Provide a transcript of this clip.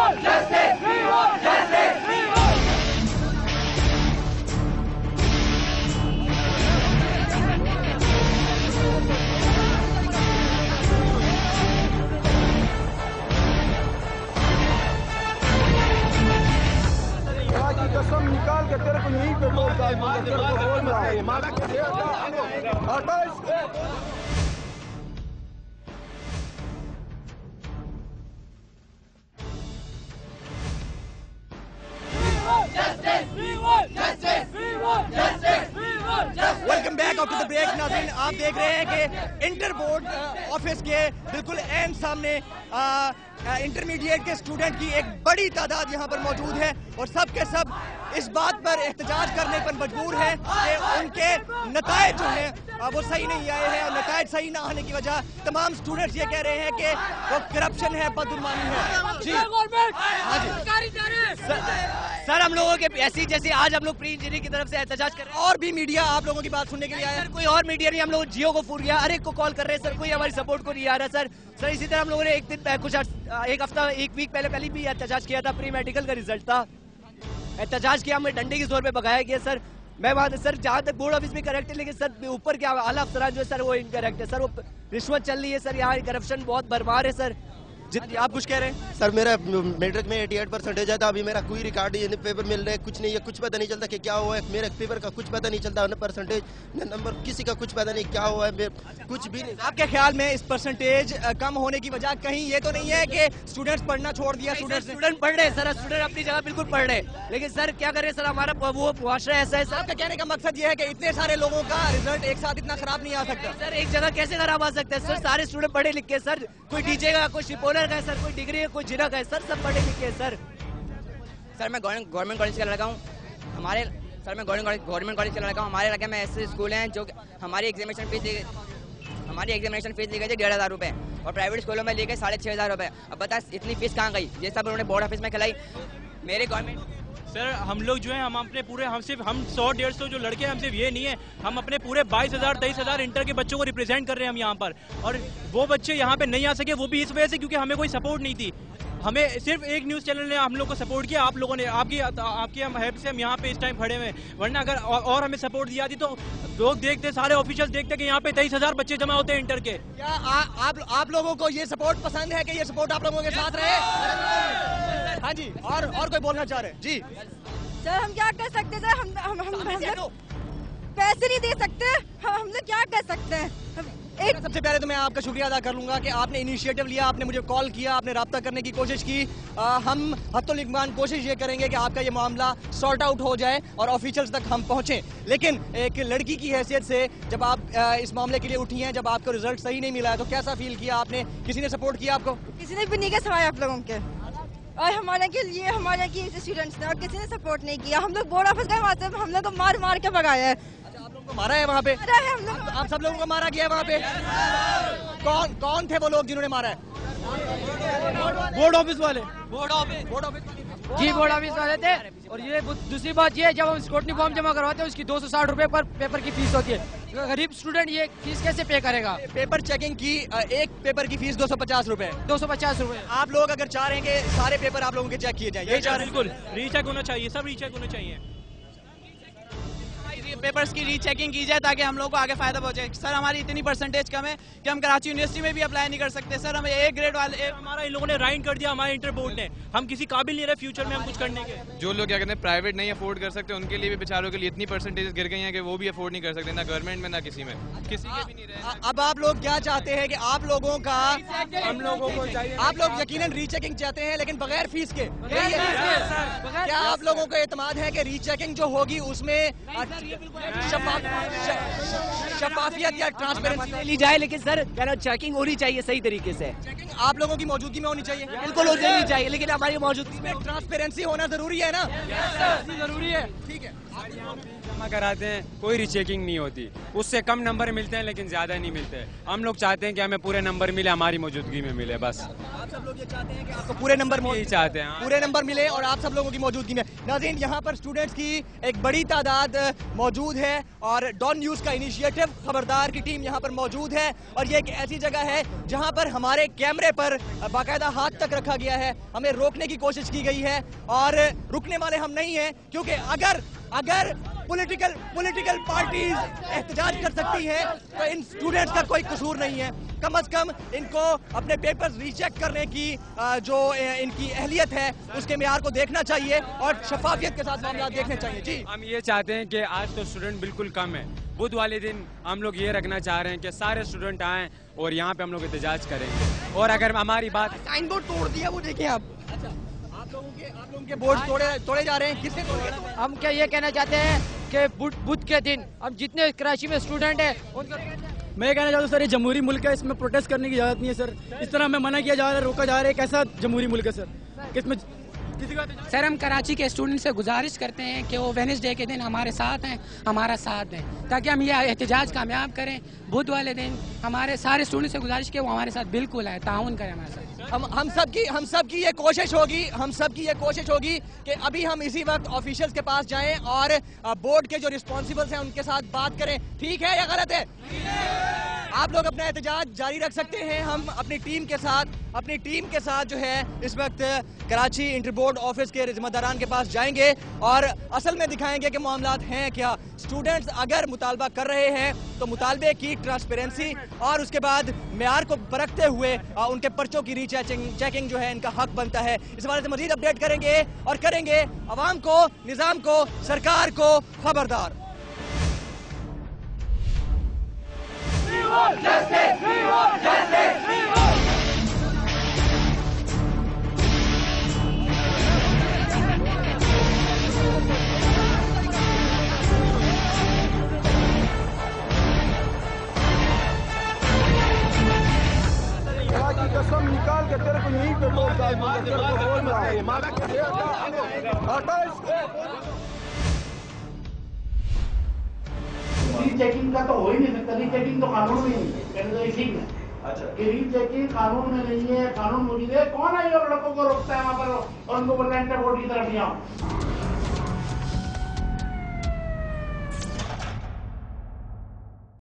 कसम निकाल के तेरे को यहीं पे बोल रहा हूं, तेरे को बोल रहा हूं। Welcome back after the break. नाज़रीन, आप देख रहे हैं कि इंटर बोर्ड ऑफिस के बिल्कुल एंड सामने इंटरमीडिएट के स्टूडेंट की एक बड़ी तादाद यहाँ पर मौजूद है और सब के सब इस बात पर एहतजाज करने पर मजबूर हैं कि उनके नतायज जो हैं वो सही नहीं आए हैं और नतायज सही ना आने की वजह तमाम स्टूडेंट्स ये कह रहे हैं कि वो करप्शन है, बदगुमानी है। जी हाँ जी सर, हम लोगों के ऐसी जैसे आज हम लोग प्री इंजीनियरिंग की तरफ से एहतजाज कर रहे हैं। और भी मीडिया आप लोगों की बात सुनने के लिए आया है? कोई और मीडिया नहीं, हम लोग जियो को फोन किया, हर एक को कॉल कर रहे हैं सर, कोई हमारी सपोर्ट को नहीं आ रहा सर। इसी तरह हम लोगों ने एक हफ्ता एक वीक पहले भी एहतजाज किया था, प्री मेडिकल का रिजल्ट था, एहतजाज किया, हमें डंडे के जोर पे भगाया गया सर। मैं बात सर, जहाँ तक बोर्ड ऑफिस में करेक्ट है, लेकिन सर ऊपर के आला अफसरान जो है सर वो इनकरेक्ट है सर, वो रिश्वत चल रही है सर, यहाँ करप्शन बहुत भरमार है सर। जितनी आप कुछ कह रहे हैं सर, मेरा मैट्रिक में 88% था, अभी मेरा कोई रिकॉर्ड नहीं, पेपर मिल रहे कुछ नहीं है, कुछ पता नहीं चलता कि क्या हुआ है, मेरे पेपर का कुछ पता नहीं चलता, न परसेंटेज न नंबर, किसी का कुछ पता नहीं क्या हुआ है, कुछ भी नहीं। आपके ख्याल में इस परसेंटेज कम होने की वजह कहीं ये तो नहीं है कि स्टूडेंट्स पढ़ना छोड़ दिया? स्टूडेंट पढ़ रहे हैं सर, स्टूडेंट अपनी जगह बिल्कुल पढ़ रहे हैं, लेकिन सर क्या करें सर, हमारा वो मुआशरा ऐसा है सर। आपका कहने का मकसद ये है कि इतने सारे लोगों का रिजल्ट एक साथ इतना खराब नहीं आ सकता? सर एक जगह कैसे खराब आ सकता है सर, सारे स्टूडेंट पढ़े लिखे सर, कोई डीजे का, कोई शिपोलर का सर, कोई डिग्री है, कोई जिना का है सर, सब पढ़े लिखे हैं सर। सर मैं गवर्नमेंट कॉलेज का लड़का हूँ, हमारे सर मैं गवर्नमेंट कॉलेज का लड़का हूँ, हमारे इलाके में ऐसे स्कूल हैं जो हमारी एग्जामिनेशन फीस ली गई थी 1,500 रुपये और प्राइवेट स्कूलों में ली गई 6,500 रुपये। अब बता इतनी फीस कहाँ गई? ये सब उन्होंने बोर्ड ऑफिस में खिलाई। मेरे गवर्नमेंट सर, हम लोग जो है हम 100-150 जो लड़के हैं, हम सिर्फ ये नहीं है, हम अपने पूरे 22,000-23,000 इंटर के बच्चों को रिप्रेजेंट कर रहे हैं हम यहाँ पर, और वो बच्चे यहाँ पे नहीं आ सके, वो भी इस वजह से क्योंकि हमें कोई सपोर्ट नहीं थी। हमें सिर्फ एक न्यूज़ चैनल ने हम लोग को सपोर्ट किया, आप लोगों ने, आपकी हेल्प से हम यहाँ पे इस टाइम खड़े हुए, वरना अगर और हमें सपोर्ट दिया थी तो लोग देखते, सारे ऑफिशियल देखते कि यहाँ पे 23,000 बच्चे जमा होते हैं इंटर के। क्या आप लोगों को ये सपोर्ट पसंद है कि ये सपोर्ट आप लोगों के साथ रहे? हाँ जी, और कोई बोलना चाह रहे? जी सर, हम क्या कर सकते हैं सर, हम पैसे नहीं दे सकते, हम लोग क्या कर सकते हैं? सबसे पहले तो मैं आपका शुक्रिया अदा कर लूंगा कि आपने इनिशिएटिव लिया, आपने मुझे कॉल किया, आपने राब्ता करने की कोशिश की। हम हत्तुल इम्कान कोशिश ये करेंगे कि आपका ये मामला सॉर्ट आउट हो जाए और ऑफिशियल्स तक हम पहुंचे। लेकिन एक लड़की की हैसियत से जब आप इस मामले के लिए उठी हैं, जब आपको रिजल्ट सही नहीं मिला है, तो कैसा फील किया आपने? किसी ने सपोर्ट किया आपको? किसी ने भी नहीं किया सिवाय आप लोगों के, और हमारे के स्टूडेंट्स ने, और किसी ने सपोर्ट नहीं किया। हम लोग बोर्ड ऑफिस गए, वहाँ से हम लोग को मार के भगाया है। आप लोगों को मारा है वहाँ पे? हम लोग, आप सब लोगों को मारा गया है वहाँ पे? कौन थे वो लोग जिन्होंने मारा है? बोर्ड ऑफिस वाले जी, बोर्ड ऑफिस वाले थे। और ये दूसरी बात ये है, जब हम स्क्रूटनी फॉर्म जमा करवाते हैं उसकी 260 रुपए पर पेपर की फीस होती है। गरीब स्टूडेंट ये फीस कैसे पे करेगा? पेपर चेकिंग की एक पेपर की फीस 250 रुपए। 250 रुपए। आप लोग अगर चाह रहे हैं कि सारे पेपर आप लोगों के चेक किए जाए, यही चाह रहे हैं? बिल्कुल, रीचेक होना चाहिए, सब रीचेक होना चाहिए। पेपर्स की रीचेकिंग की जाए ताकि हम लोग को आगे फायदा पहुंचे। सर, हमारी इतनी परसेंटेज कम है कि हम कराची यूनिवर्सिटी में भी अप्लाई नहीं कर सकते। सर, हमें ए ग्रेड वाले हमारा इन लोगों ने राइट कर दिया, हमारे इंटर बोर्ड ने, हम किसी काबिल नहीं रहे फ्यूचर में हम कुछ करने के। जो लोग क्या कहते हैं प्राइवेट नहीं अफोर्ड कर सकते, उनके लिए भी बेचारों के लिए इतनी परसेंटेज गिर गई हैं कि वो भी अफोर्ड नहीं कर सकते, ना गवर्नमेंट में ना किसी में, किसी के भी नहीं रहे। अब आप लोग क्या चाहते हैं कि आप लोगों का, हम लोगों को चाहिए, आप लोग यकीनन रीचेकिंग चाहते हैं लेकिन बगैर फीस के? क्या आप लोगों को एतमाद है कि रीचेकिंग जो होगी उसमें शफाफियत या ट्रांसपेरेंसी ली जाए, लेकिन सर चेकिंग होनी चाहिए सही तरीके से। चेकिंग आप लोगों की मौजूदगी में होनी चाहिए? बिल्कुल होनी चाहिए, लेकिन हमारी मौजूदगी में ट्रांसपेरेंसी होना जरूरी है ना? जरूरी है। ठीक है, जमा कराते हैं, कोई रीचेकिंग नहीं होती, उससे कम नंबर मिलते हैं लेकिन ज्यादा नहीं मिलते। हम लोग चाहते हैं कि हमें पूरे नंबर मिले, हमारी मौजूदगी में मिले, बस। आप सब लोग ये चाहते हैं कि आपको पूरे नंबर यही चाहते हैं, पूरे नंबर मिले और आप सब लोगों की मौजूदगी में। नाज़रीन, यहाँ पर स्टूडेंट्स की एक बड़ी तादाद मौजूद है और डॉन न्यूज़ का इनिशिएटिव खबरदार की टीम यहाँ पर मौजूद है और ये एक ऐसी जगह है जहाँ पर हमारे कैमरे पर बाकायदा हाथ तक रखा गया है, हमें रोकने की कोशिश की गई है और रुकने वाले हम नहीं हैं, क्योंकि अगर पॉलिटिकल पार्टीज एहतजाज कर सकती हैं तो इन स्टूडेंट्स का कोई कसूर नहीं है। कम से कम इनको अपने पेपर्स रीचेक करने की जो इनकी अहलियत है उसके मेयार को देखना चाहिए और शफाफियत के साथ मामला देखने चाहिए। जी, हम ये चाहते हैं कि आज तो स्टूडेंट बिल्कुल कम है, बुध वाले दिन हम लोग ये रखना चाह रहे हैं कि सारे स्टूडेंट आएँ और यहाँ पे हम लोग एहतजाज करेंगे। और अगर हमारी बात साइन बोर्ड तोड़ दिया वो देखिए आप, आप लोगों के बोर्ड तोड़े जा रहे हैं, किससे तोड़े? हम क्या ये कहना चाहते हैं कि बुध के दिन हम जितने कराची में स्टूडेंट हैं उनका मैं कहना चाहता हूँ सर, ये जमहूरी मुल्क है, इसमें प्रोटेस्ट करने की इजाजत नहीं है सर। इस तरह हमें मना किया जा रहा है, रोका जा रहा है, कैसा जमहूरी मुल्क है सर? किसमें सर हम कराची के स्टूडेंट से गुजारिश करते हैं कि वो वेडनेसडे के दिन हमारे साथ हैं, हमारा साथ दें ताकि हम ये एहतजाज कामयाब करें। बुध वाले दिन हमारे सारे स्टूडेंट से गुजारिश कि वो हमारे साथ बिल्कुल आए, ताउन करें हमारे साथ। हम सब की ये कोशिश होगी कि अभी हम इसी वक्त ऑफिशियल्स के पास जाएं और बोर्ड के जो रिस्पॉन्सिबल्स हैं उनके साथ बात करें। ठीक है या गलत है? आप लोग अपना एहतजाज जारी रख सकते हैं। हम अपनी टीम के साथ जो है इस वक्त कराची इंटर बोर्ड ऑफिस के जिम्मेदारान के पास जाएंगे और असल में दिखाएंगे कि मामलात हैं क्या। स्टूडेंट्स अगर मुतालबा कर रहे हैं तो मुतालबे की ट्रांसपेरेंसी और उसके बाद मेयार को परखते हुए उनके पर्चों की चेकिंग जो है इनका हक बनता है। इस बारे से मजीद अपडेट करेंगे और करेंगे अवाम को, निजाम को, सरकार को खबरदार। कसम निकाल के तेरे को यहीं पे बोल रहा रीचेकिंग का तो हो ही नहीं सकता, रीचेकिंग तो कानून में नहीं है, ठीक है। अच्छा, रीचेकिंग कानून में नहीं है, कानून मौजूद है। कौन है ये लड़कों को रोकता है वहाँ पर और उनको बोलता है इंटर बोर्ड की तरफ नहीं आओ?